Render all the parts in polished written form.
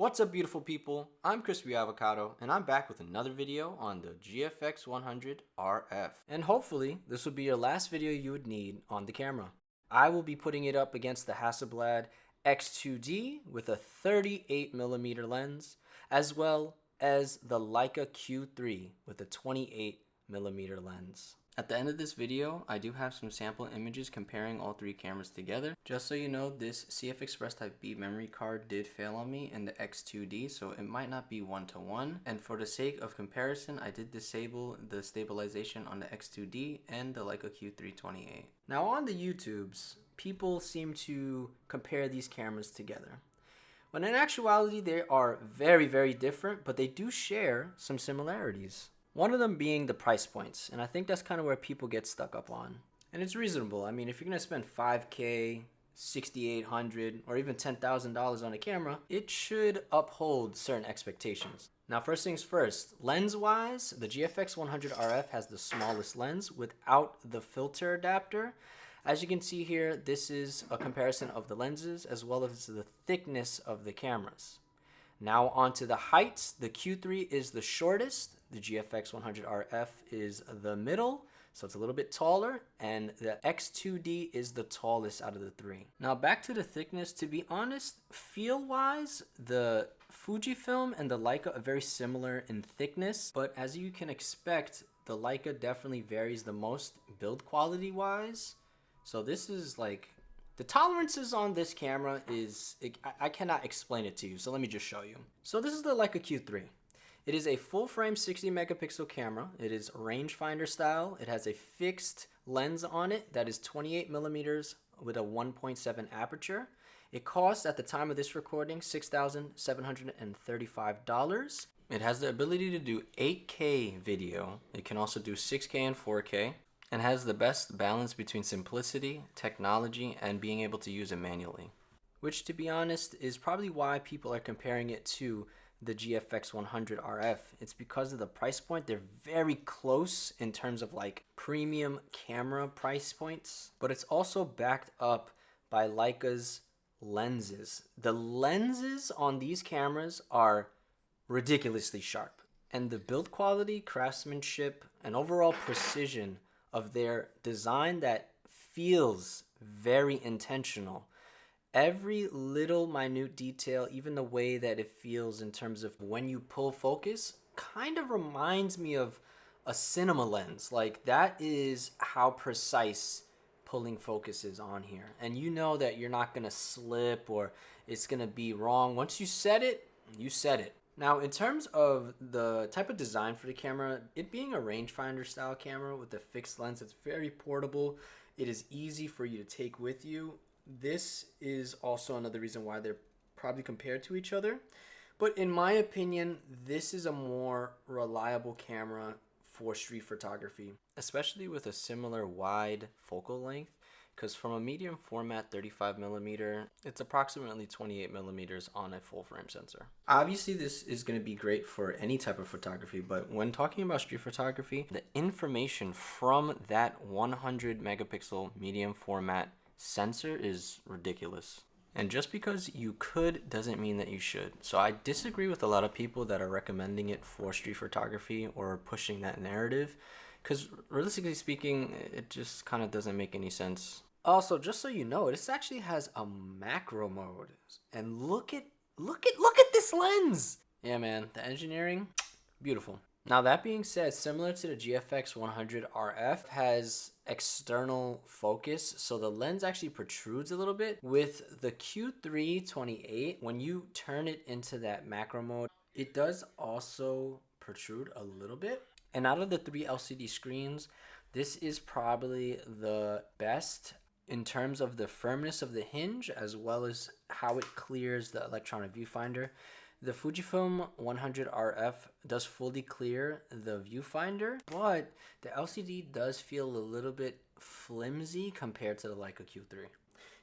What's up, beautiful people? I'm Crispy Avocado, and I'm back with another video on the GFX 100RF. And hopefully, this will be your last video you would need on the camera. I will be putting it up against the Hasselblad X2D with a 38mm lens, as well as the Leica Q3 with a 28mm lens. At the end of this video, I do have some sample images comparing all three cameras together. Just so you know, this CF Express Type B memory card did fail on me in the X2D, so it might not be one-to-one. And for the sake of comparison, I did disable the stabilization on the X2D and the Leica Q3 Now on the YouTubes, people seem to compare these cameras together, when in actuality they are very, very different, but they do share some similarities. One of them being the price points, and I think that's kind of where people get stuck up on. And it's reasonable. I mean, if you're going to spend $5K, $6,800, or even $10,000 on a camera, it should uphold certain expectations. Now, first things first, lens-wise, the GFX 100RF has the smallest lens without the filter adapter. As you can see here, this is a comparison of the lenses as well as the thickness of the cameras. Now onto the heights. The Q3 is the shortest, the GFX 100RF is the middle, so it's a little bit taller, and the X2D is the tallest out of the three. Now back to the thickness. To be honest, feel-wise, the Fujifilm and the Leica are very similar in thickness, but as you can expect, the Leica definitely varies the most build quality-wise. So this is like, the tolerances on this camera is, I cannot explain it to you, so let me just show you. So this is the Leica Q3. It is a full frame 60 megapixel camera. It is rangefinder style. It has a fixed lens on it that is 28 millimeters with a 1.7 aperture. It costs, at the time of this recording, $6,735. It has the ability to do 8K video. It can also do 6K and 4K. And has the best balance between simplicity, technology, and being able to use it manually. Which, to be honest, is probably why people are comparing it to the GFX 100RF. It's because of the price point. They're very close in terms of like premium camera price points, but it's also backed up by Leica's lenses. The lenses on these cameras are ridiculously sharp, and the build quality, craftsmanship, and overall precision of their design that feels very intentional. Every little minute detail, even the way that it feels in terms of when you pull focus, kind of reminds me of a cinema lens. Like, that is how precise pulling focus is on here. And you know that you're not gonna slip or it's gonna be wrong. Once you set it, you set it. Now, in terms of the type of design for the camera, it being a rangefinder style camera with a fixed lens, it's very portable. It is easy for you to take with you. This is also another reason why they're probably compared to each other. But in my opinion, this is a more reliable camera for street photography, especially with a similar wide focal length. Because from a medium format 35mm, it's approximately 28mm on a full frame sensor. Obviously, this is going to be great for any type of photography, but when talking about street photography, the information from that 100 megapixel medium format sensor is ridiculous. And just because you could doesn't mean that you should. So I disagree with a lot of people that are recommending it for street photography or pushing that narrative, because realistically speaking, it just kind of doesn't make any sense. Also, just so you know, this actually has a macro mode, and look at this lens. Yeah, man, the engineering, beautiful. Now, that being said, similar to the GFX 100RF, has external focus, so the lens actually protrudes a little bit. With the Q3 28, when you turn it into that macro mode, it does also protrude a little bit. And out of the three LCD screens, this is probably the best in terms of the firmness of the hinge as well as how it clears the electronic viewfinder. The Fujifilm 100RF does fully clear the viewfinder, but the LCD does feel a little bit flimsy compared to the Leica Q3.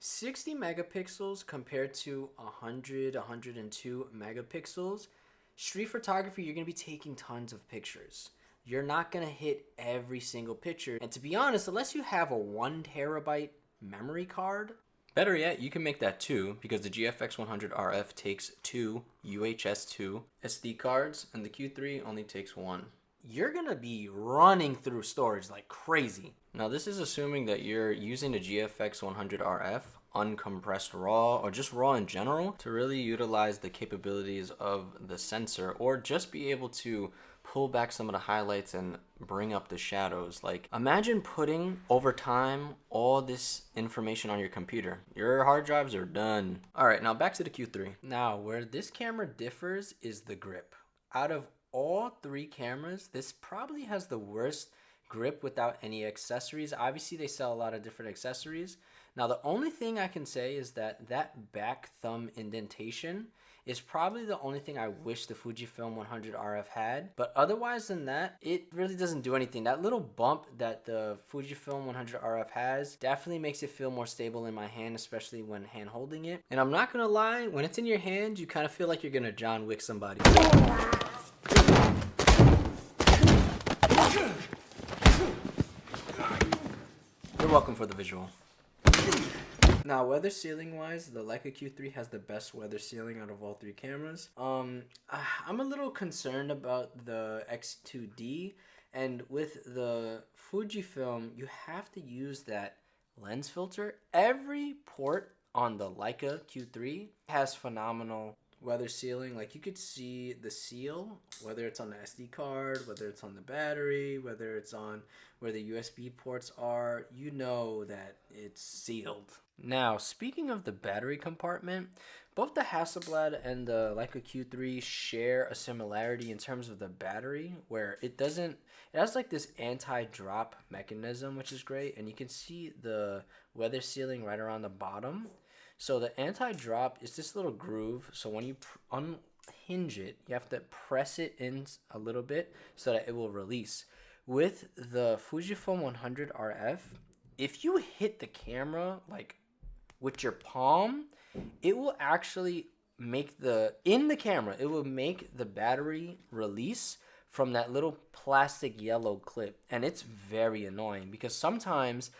60 megapixels compared to 100, 102 megapixels. Street photography, you're going to be taking tons of pictures. You're not going to hit every single picture. And to be honest, unless you have a 1 terabyte memory card, Better yet, you can make that 2 because the GFX 100RF takes 2 UHS-2 SD cards and the Q3 only takes 1. You're gonna be running through storage like crazy. Now this is assuming that you're using the GFX 100RF uncompressed RAW or just RAW in general to really utilize the capabilities of the sensor, or just be able to pull back some of the highlights and bring up the shadows. Like, imagine putting over time all this information on your computer. Your hard drives are done. All right, now back to the Q3. Now where this camera differs is the grip. Out of all 3 cameras, this probably has the worst grip without any accessories. Obviously they sell a lot of different accessories. Now the only thing I can say is that back thumb indentation is probably the only thing I wish the Fujifilm 100RF had. But otherwise than that, it really doesn't do anything. That little bump that the Fujifilm 100RF has definitely makes it feel more stable in my hand, especially when hand holding it. And I'm not gonna lie, when it's in your hand, you kind of feel like you're gonna John Wick somebody. You're welcome for the visual. Now, weather sealing wise, the Leica Q3 has the best weather sealing out of all 3 cameras. I'm a little concerned about the X2D, and with the Fujifilm, you have to use that lens filter. Every port on the Leica Q3 has phenomenal weather sealing. Like, you could see the seal, whether it's on the SD card, whether it's on the battery, whether it's on where the USB ports are, you know that it's sealed. Now, speaking of the battery compartment, both the Hasselblad and the Leica Q3 share a similarity in terms of the battery, where it has like this anti-drop mechanism, which is great, and you can see the weather sealing right around the bottom. So the anti-drop is this little groove, so when you unhinge it, you have to press it in a little bit so that it will release. With the Fujifilm 100RF, if you hit the camera like with your palm, it will actually make in the camera, it will make the battery release from that little plastic yellow clip. And it's very annoying because sometimes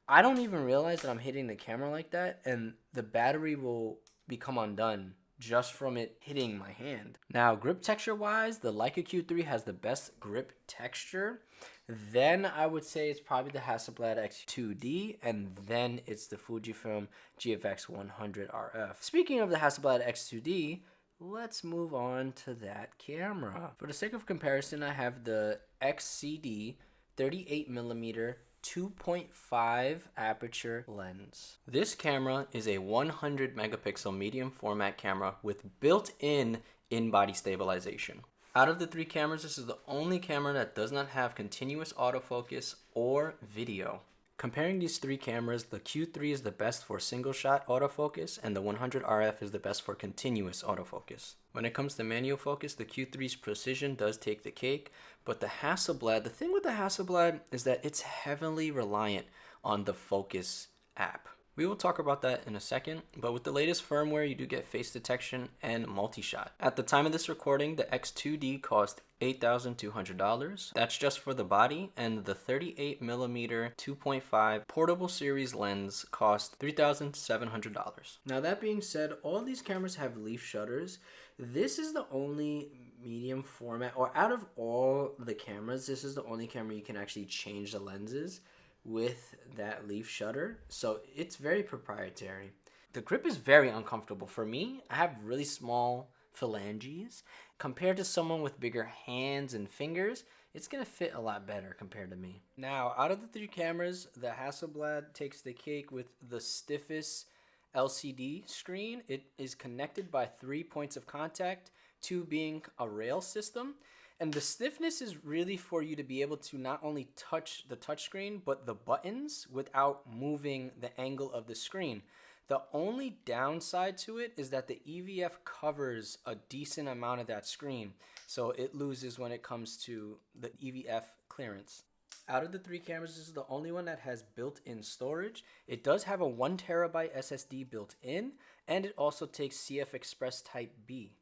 I don't even realize that I'm hitting the camera like that, and the battery will become undone just from it hitting my hand. Now, grip texture wise, the Leica Q3 has the best grip texture. Then I would say it's probably the Hasselblad X2D, and then it's the Fujifilm GFX 100RF. Speaking of the Hasselblad X2D, let's move on to that camera. For the sake of comparison, I have the XCD 38mm 2.5 aperture lens. This camera is a 100 megapixel medium format camera with built-in in-body stabilization. Out of the 3 cameras, this is the only camera that does not have continuous autofocus or video. Comparing these 3 cameras, the Q3 is the best for single shot autofocus and the 100RF is the best for continuous autofocus. When it comes to manual focus, the Q3's precision does take the cake, but the thing with the Hasselblad is that it's heavily reliant on the focus app. We will talk about that in a second, but with the latest firmware, you do get face detection and multi-shot. At the time of this recording, the X2D cost $8,200. That's just for the body, and the 38mm 2.5 portable series lens cost $3,700. Now that being said, all these cameras have leaf shutters. This is the only medium format, or out of all the cameras, this is the only camera you can actually change the lenses with that leaf shutter, so it's very proprietary. The grip is very uncomfortable for me. I have really small phalanges. Compared to someone with bigger hands and fingers, it's gonna fit a lot better compared to me. Now, out of the 3 cameras, the Hasselblad takes the cake with the stiffest LCD screen. It is connected by 3 points of contact, 2 being a rail system. And the stiffness is really for you to be able to not only touch the touchscreen, but the buttons without moving the angle of the screen. The only downside to it is that the EVF covers a decent amount of that screen, so it loses when it comes to the EVF clearance. Out of the 3 cameras, this is the only one that has built-in storage. It does have a 1 terabyte SSD built in, and it also takes CF Express Type B.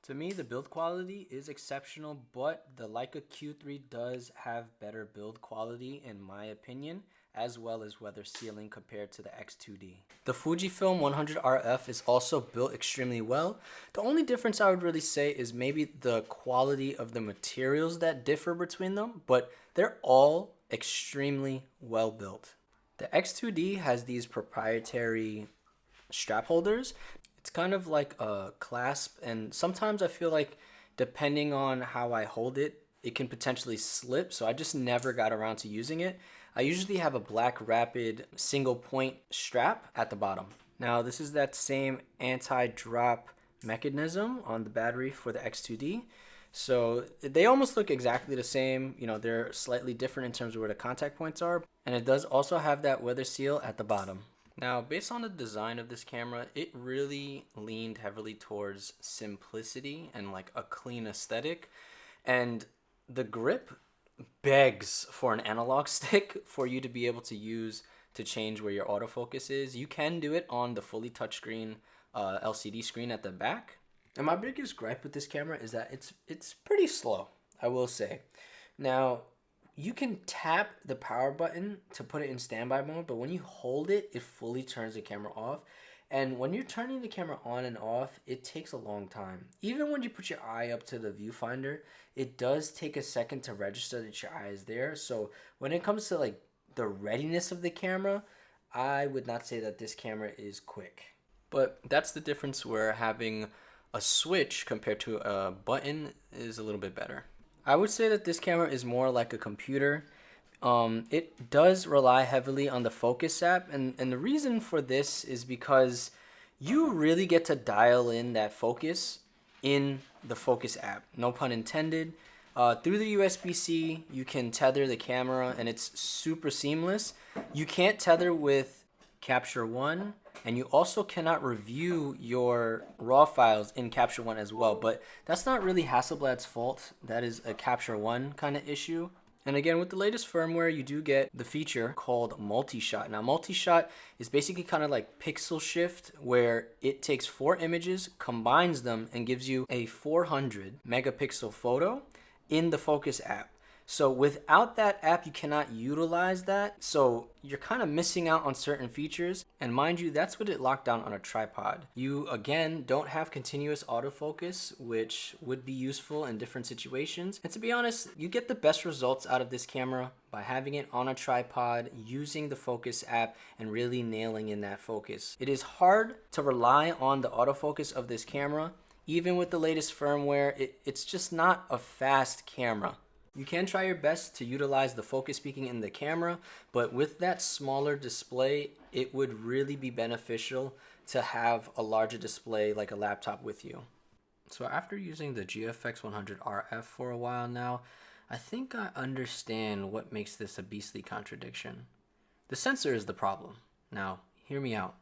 To me, the build quality is exceptional, but the Leica Q3 does have better build quality in my opinion. as well as weather sealing compared to the X2D. The Fujifilm 100RF is also built extremely well. The only difference I would really say is maybe the quality of the materials that differ between them, but they're all extremely well built. The X2D has these proprietary strap holders. It's kind of like a clasp, and sometimes I feel like depending on how I hold it, it can potentially slip, so I just never got around to using it. I usually have a black rapid single point strap at the bottom. Now this is that same anti-drop mechanism on the battery for the X2D. So they almost look exactly the same. You know, they're slightly different in terms of where the contact points are. And it does also have that weather seal at the bottom. Now, based on the design of this camera, it really leaned heavily towards simplicity and like a clean aesthetic. And the grip begs for an analog stick for you to be able to use to change where your autofocus is. You can do it on the fully touchscreen LCD screen at the back. And my biggest gripe with this camera is that it's pretty slow, I will say. Now, you can tap the power button to put it in standby mode, but when you hold it, it fully turns the camera off. And when you're turning the camera on and off, it takes a long time. Even when you put your eye up to the viewfinder, it does take a second to register that your eye is there. So when it comes to like the readiness of the camera, I would not say that this camera is quick. But that's the difference where having a switch compared to a button is a little bit better. I would say that this camera is more like a computer. It does rely heavily on the focus app, and the reason for this is because you really get to dial in that focus in the focus app, no pun intended. Through the USB-C, you can tether the camera, and it's super seamless. You can't tether with Capture One, and you also cannot review your RAW files in Capture One as well, but that's not really Hasselblad's fault. That is a Capture One kind of issue. And again, with the latest firmware, you do get the feature called multi-shot. Now, multi-shot is basically kind of like pixel shift, where it takes 4 images, combines them, and gives you a 400 megapixel photo in the Focus app. So without that app, you cannot utilize that. So you're kind of missing out on certain features. And mind you, that's with it locked down on a tripod. You, again, don't have continuous autofocus, which would be useful in different situations. And to be honest, you get the best results out of this camera by having it on a tripod, using the Focus app, and really nailing in that focus. It is hard to rely on the autofocus of this camera. Even with the latest firmware, it's just not a fast camera. You can try your best to utilize the focus peaking in the camera, but with that smaller display, it would really be beneficial to have a larger display like a laptop with you. So after using the GFX 100RF for a while now, I think I understand what makes this a beastly contradiction. The sensor is the problem. Now, hear me out.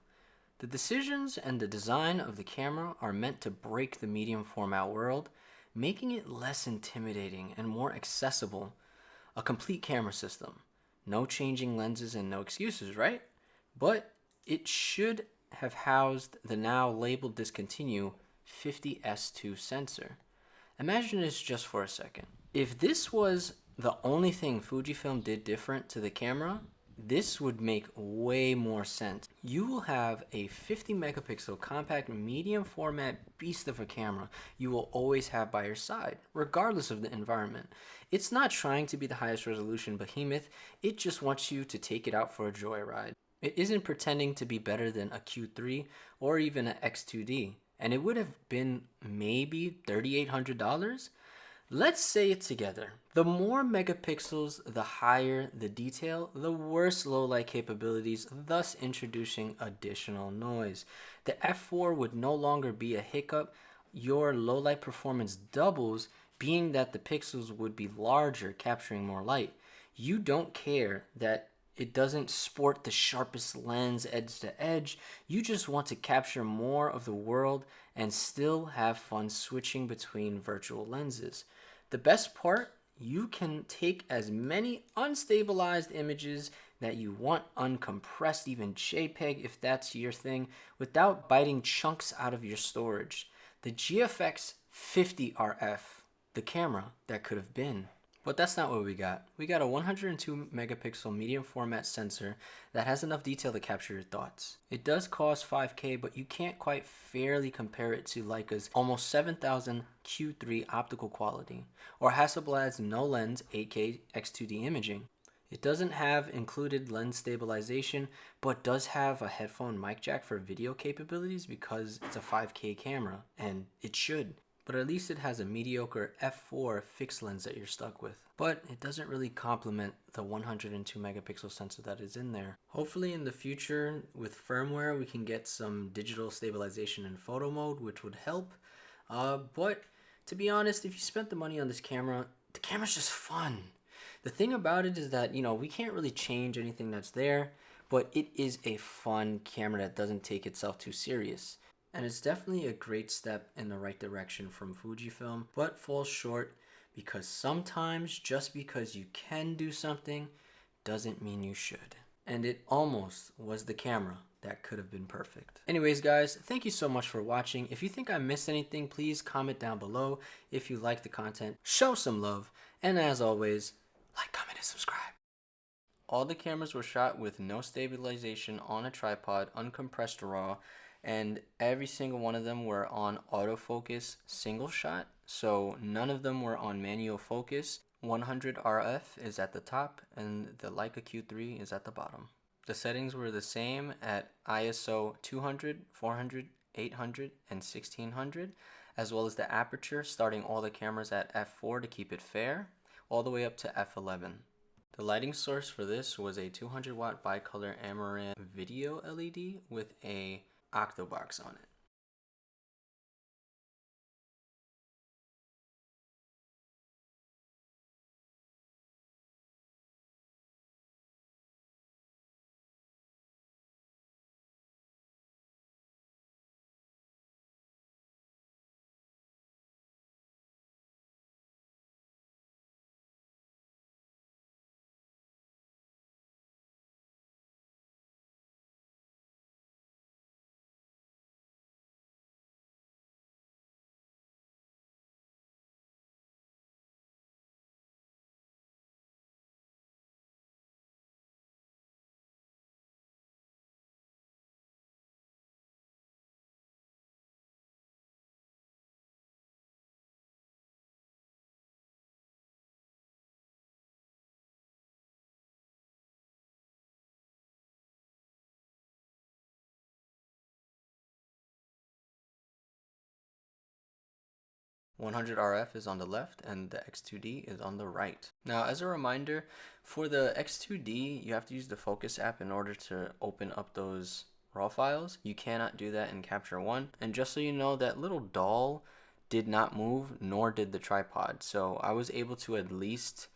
The decisions and the design of the camera are meant to break the medium format world, making it less intimidating and more accessible. A complete camera system. No changing lenses and no excuses, right? But it should have housed the now labeled discontinue 50S2 sensor. Imagine this just for a second. If this was the only thing Fujifilm did different to the camera, this would make way more sense. You will have a 50 megapixel compact medium format beast of a camera you will always have by your side, regardless of the environment. It's not trying to be the highest resolution behemoth, it just wants you to take it out for a joyride. It isn't pretending to be better than a Q3 or even an X2D, and it would have been maybe $3,800. Let's say it together. The more megapixels, the higher the detail, the worse low light capabilities, thus introducing additional noise. The f4 would no longer be a hiccup. Your low light performance doubles, being that the pixels would be larger, capturing more light. You don't care that it doesn't sport the sharpest lens edge to edge. You just want to capture more of the world and still have fun switching between virtual lenses. The best part, you can take as many unstabilized images that you want, uncompressed, even JPEG if that's your thing, without biting chunks out of your storage. The GFX 100RF, the camera that could have been. But that's not what we got. We got a 102 megapixel medium format sensor that has enough detail to capture your thoughts. It does cost 5K, but you can't quite fairly compare it to Leica's almost 7000 Q3 optical quality, or Hasselblad's no lens 8K X2D imaging. It doesn't have included lens stabilization, but does have a headphone mic jack for video capabilities because it's a 5K camera, and it should. But at least it has a mediocre f4 fixed lens that you're stuck with. But it doesn't really complement the 102 megapixel sensor that is in there. Hopefully in the future with firmware we can get some digital stabilization in photo mode, which would help. But to be honest, if you spent the money on this camera, the camera's just fun. The thing about it is that, we can't really change anything that's there, but it is a fun camera that doesn't take itself too serious. And it's definitely a great step in the right direction from Fujifilm, but falls short because sometimes just because you can do something doesn't mean you should. And it almost was the camera that could have been perfect. Anyways guys, thank you so much for watching. If you think I missed anything, please comment down below. If you like the content, show some love. And as always, like, comment, and subscribe. All the cameras were shot with no stabilization on a tripod, uncompressed RAW, and every single one of them were on autofocus single shot, so none of them were on manual focus. 100RF is at the top and the Leica Q3 is at the bottom. The settings were the same at ISO 200, 400, 800, and 1600, as well as the aperture, starting all the cameras at f4 to keep it fair, all the way up to f11. The lighting source for this was a 200 watt bicolor amaranth video LED with a octobox on it. $100RF is on the left and the X2D is on the right. Now, as a reminder, for the X2D, you have to use the Focus app in order to open up those RAW files. You cannot do that in Capture One. And just so you know, that little doll did not move, nor did the tripod. So I was able to at least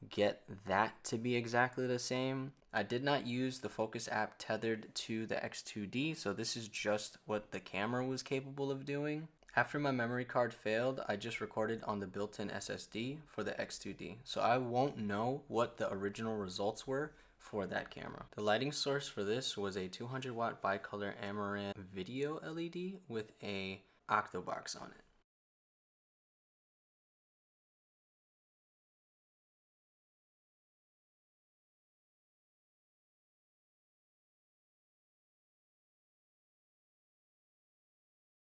get that to be exactly the same. I did not use the Focus app tethered to the X2D, so this is just what the camera was capable of doing. After my memory card failed, I just recorded on the built-in SSD for the X2D, so I won't know what the original results were for that camera. The lighting source for this was a 200 watt bicolor amaranth video LED with a octobox on it.